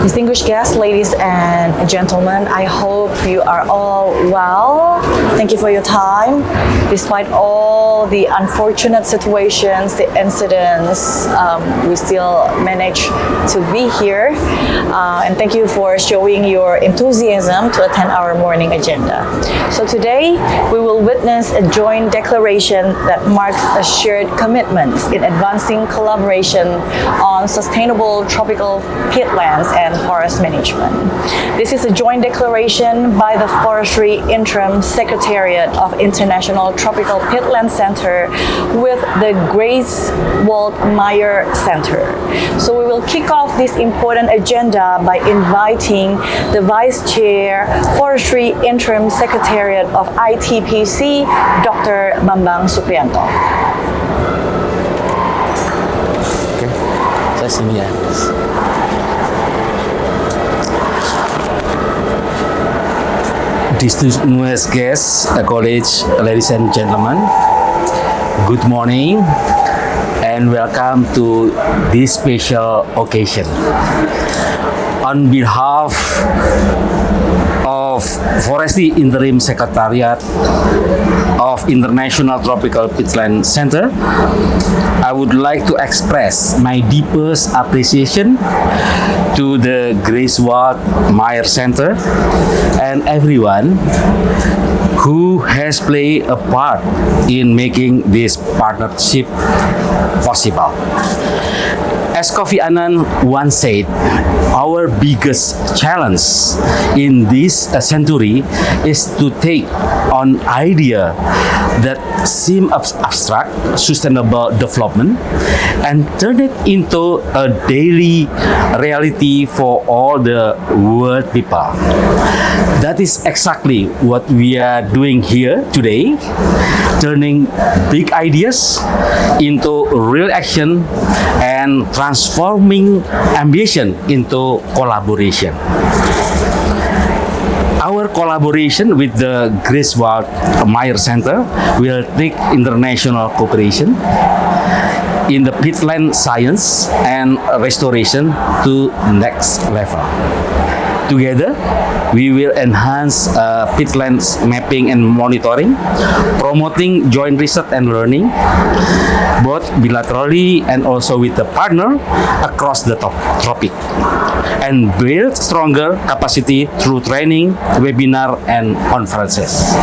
Distinguished guests, ladies and gentlemen, I hope you are all well. Thank you for your time. Despite all the unfortunate situations, the incidents, we still managed to be here. And thank you for showing your enthusiasm to attend our morning agenda. So today, we will witness a joint declaration that marks a shared commitment in advancing collaboration on sustainable tropical peatlands and forest management. This is a joint declaration by the Forestry Interim Secretariat of International Tropical Peatland Center with the Grace Waldmeyer Center. So we will kick off this important agenda by inviting the Vice Chair, Forestry Interim Secretariat of ITPC, Dr. Bambang Supriyanto. Oke, saya sini ya. Distinguished guests, colleagues, ladies and gentlemen, good morning and welcome to this special occasion. On behalf of Forestry Interim Secretariat of International Tropical Peatland Center, I would like to express my deepest appreciation to the Grace Waldmeyer Center and everyone who has played a part in making this partnership possible. As Kofi Annan once said, our biggest challenge in this century is to take on idea that seem abstract, sustainable development, and turn it into a daily reality for all the world people. That is exactly what we are doing here today, turning big ideas into real action and transforming ambition into collaboration. Our collaboration with the Grace Waldmeyer Center will take international cooperation in the peatland science and restoration to next level. Together, we will enhance peatlands mapping and monitoring, promoting joint research and learning, both bilaterally and also with the partner across the tropic, and build stronger capacity through training, webinar, and conferences.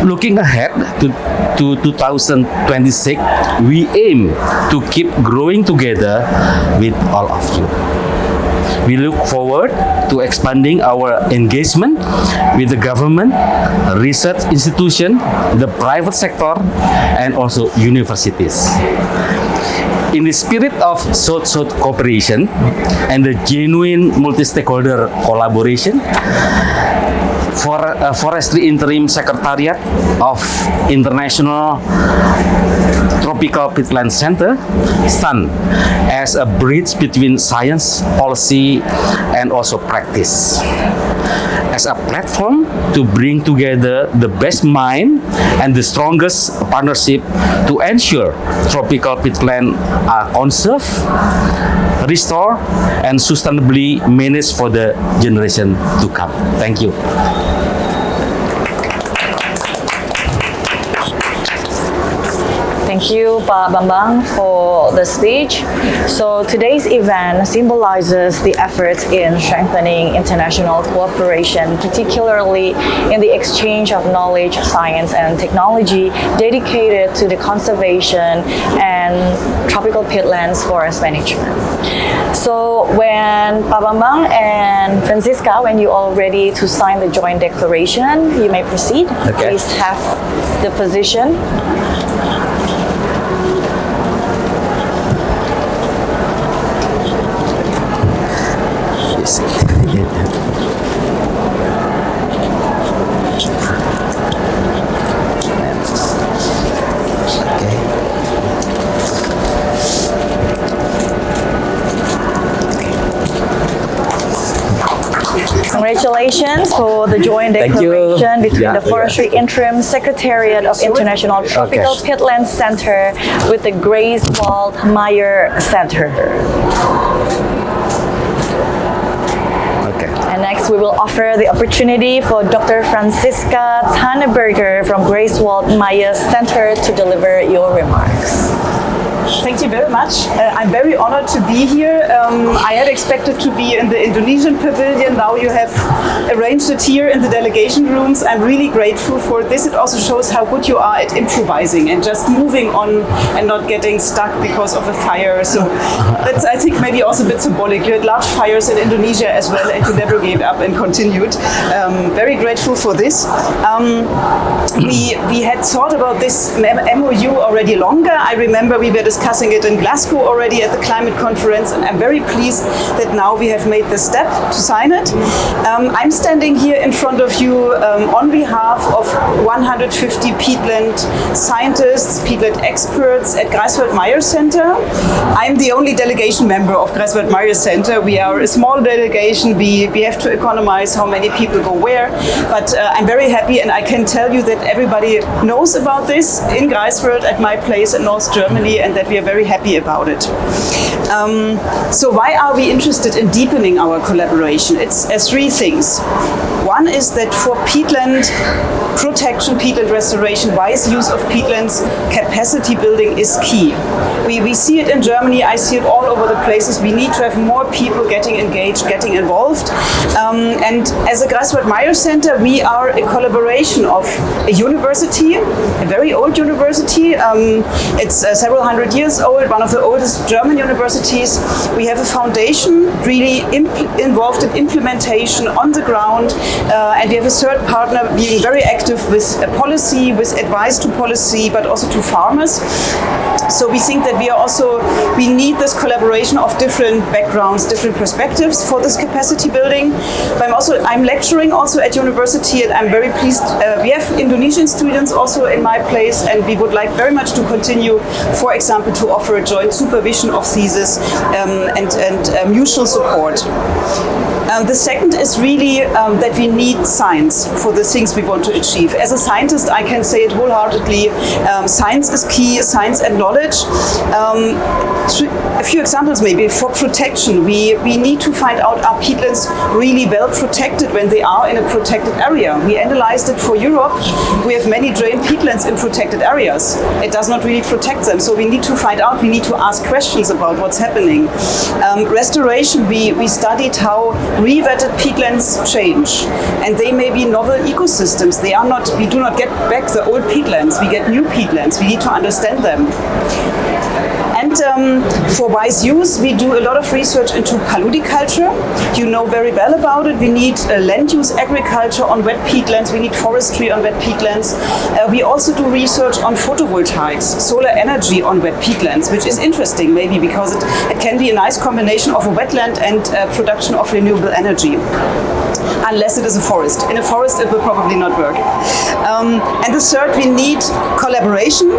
Looking ahead to 2026, we aim to keep growing together with all of you. We look forward to expanding our engagement with the government, research institution, the private sector, and also universities. In the spirit of South-South cooperation and the genuine multi-stakeholder collaboration, Forestry Interim Secretariat of International Tropical Peatland Center stand as a bridge between science, policy, and also practice. As a platform to bring together the best mind and the strongest partnership to ensure tropical peatland are conserved, restored, and sustainably managed for the generation to come. Thank you. Thank you, Pak Bambang, for the speech. So today's event symbolizes the efforts in strengthening international cooperation, particularly in the exchange of knowledge, science, and technology dedicated to the conservation and tropical peatlands forest management. So when Pak Bambang and Francisca, when you are ready to sign the joint declaration, you may proceed. Okay. Please have the position. Congratulations for the joint declaration between the Forestry Interim Secretariat of International Tropical Peatland Center with the Grace Waldmeyer Center. next, we will offer the opportunity for Dr. Franziska Tanneberger from Greifswald Meyer Center to deliver your remarks. Thank you very much. I'm very honored to be here. I had expected to be in the Indonesian pavilion. Now you have arranged it here in the delegation rooms. I'm really grateful for this. It also shows how good you are at improvising and just moving on and not getting stuck because of a fire. So that's, I think, maybe also a bit symbolic. You had large fires in Indonesia as well, and you never gave up and continued. Very grateful for this. We had thought about this MOU already longer. I remember we were discussing it in Glasgow already at the climate conference, and I'm very pleased that now we have made the step to sign it. I'm standing here in front of you on behalf of 150 peatland scientists, peatland experts at Greifswald Meyer Center. I'm the only delegation member of Greifswald Meyer Center. We are a small delegation. We have to economize how many people go where, but I'm very happy, and I can tell you that everybody knows about this in Greifswald at my place in North Germany, and that we are very happy about it. So why are we interested in deepening our collaboration? It's three things. One is that for peatland protection, peatland restoration, wise use of peatlands, capacity building is key. We see it in Germany, I see it all over the places. We need to have more people getting engaged, getting involved. And as a Greifswald Meyer Center, we are a collaboration of a university, a very old university. It's several hundred years old, one of the oldest German universities. We have a foundation really involved in implementation on the ground, and we have a third partner being very active with policy, with advice to policy, but also to farmers. So we think that we need this collaboration of different backgrounds, different perspectives for this capacity building. But I'm lecturing also at university, and I'm very pleased. We have Indonesian students also in my place, and we would like very much to continue, for example, to offer a joint supervision of thesis and mutual support. The second is really that we need science for the things we want to achieve. As a scientist, I can say it wholeheartedly, science is key, science and knowledge. A few examples maybe. For protection, we need to find out, are peatlands really well protected when they are in a protected area? We analyzed it for Europe. We have many drained peatlands in protected areas. It does not really protect them, so we need to find out, we need to ask questions about what's happening. Restoration, we studied how revetted peatlands change, and they may be novel ecosystems. They are not, we do not get back the old peatlands, we get new peatlands. We need to understand them. And for wise use, we do a lot of research into paludiculture. You know very well about it. We need land use agriculture on wet peatlands. We need forestry on wet peatlands. We also do research on photovoltaics, solar energy on wet peatlands, which is interesting maybe because it can be a nice combination of a wetland and production of renewable energy. Unless it is a forest. In a forest, it will probably not work. And the third, we need collaboration.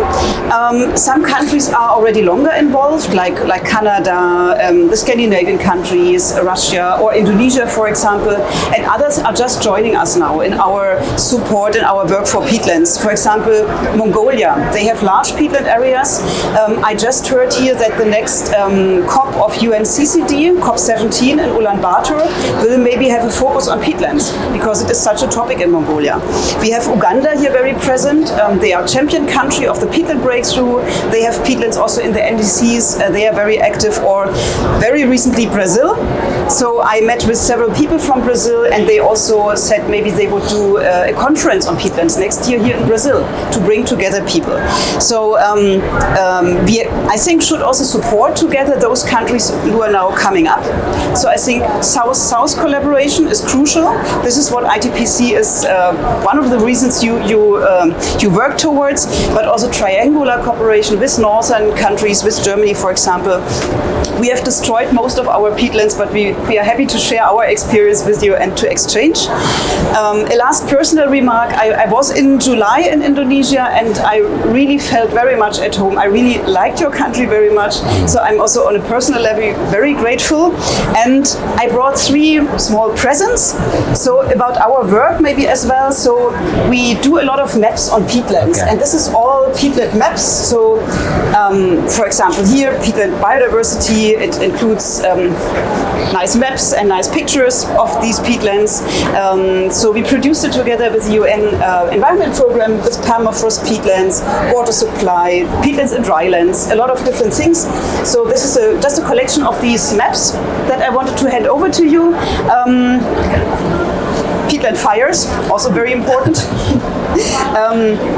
Some countries are already longer involved, like Canada, the Scandinavian countries, Russia, or Indonesia, for example, and others are just joining us now in our support and our work for peatlands. For example, Mongolia, they have large peatland areas. I just heard here that the next COP of UNCCD, COP17 in Ulaanbaatar, will maybe have a focus on peatlands because it is such a topic in Mongolia. We have Uganda here very present. They are champion country of the peatland breakthrough. They have peatlands also in the NDCs. They are very active. Or very recently Brazil. So I met with several people from Brazil, and they also said maybe they would do a conference on peatlands next year here in Brazil to bring together people. So we, I think, should also support together those countries who are now coming up. So I think South-South collaboration is crucial. This is what ITPC is one of the reasons you work towards, but also triangular cooperation with northern countries, with Germany, for example. We have destroyed most of our peatlands, but we are happy to share our experience with you and to exchange. A last personal remark, I was in July in Indonesia, and I really felt very much at home. I really liked your country very much, so I'm also on a personal level very grateful. And I brought 3 small presents, so about our work maybe as well. So we do a lot of maps on peatlands, and this is all peatland maps. So, for example, here, peatland biodiversity, it includes nice maps and nice pictures of these peatlands. So we produced it together with the UN Environment Program with permafrost peatlands, water supply, peatlands and drylands, a lot of different things. So this is just a collection of these maps that I wanted to hand over to you. Peatland fires, also very important.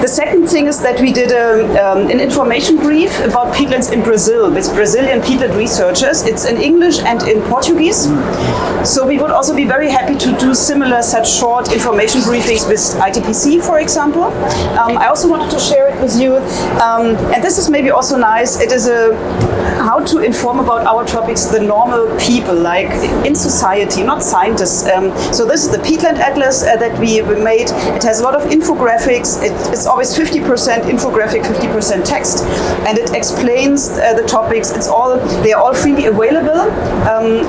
The second thing is that we did an information brief about peatlands in Brazil with Brazilian peatland researchers. It's in English and in Portuguese. So we would also be very happy to do similar such short information briefings with ITPC, for example. I also wanted to share it with you. And this is maybe also nice. It is how to inform about our topics the normal people, like in society, not scientists. So this is the Peatland Atlas that we made. It has a lot of infographics. It's always 50% infographic, 50% text, and it explains the topics. They are all freely available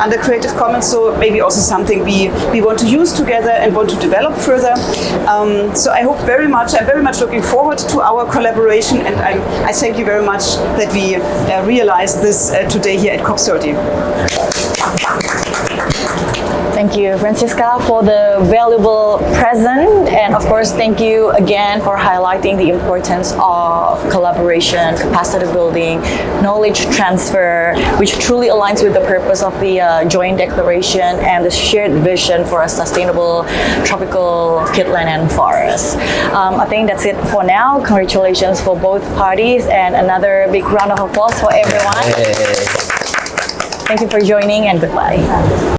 under Creative Commons. So maybe also something we want to use together and want to develop further. So I hope very much. I'm very much looking forward to our collaboration, and I thank you very much that we realized this today here at COP30. Thank you, Francisca, for the valuable present. And of course, thank you again for highlighting the importance of collaboration, capacity building, knowledge transfer, which truly aligns with the purpose of the joint declaration and the shared vision for a sustainable tropical peatland and forest. I think that's it for now. Congratulations for both parties, and another big round of applause for everyone. Thank you for joining, and goodbye.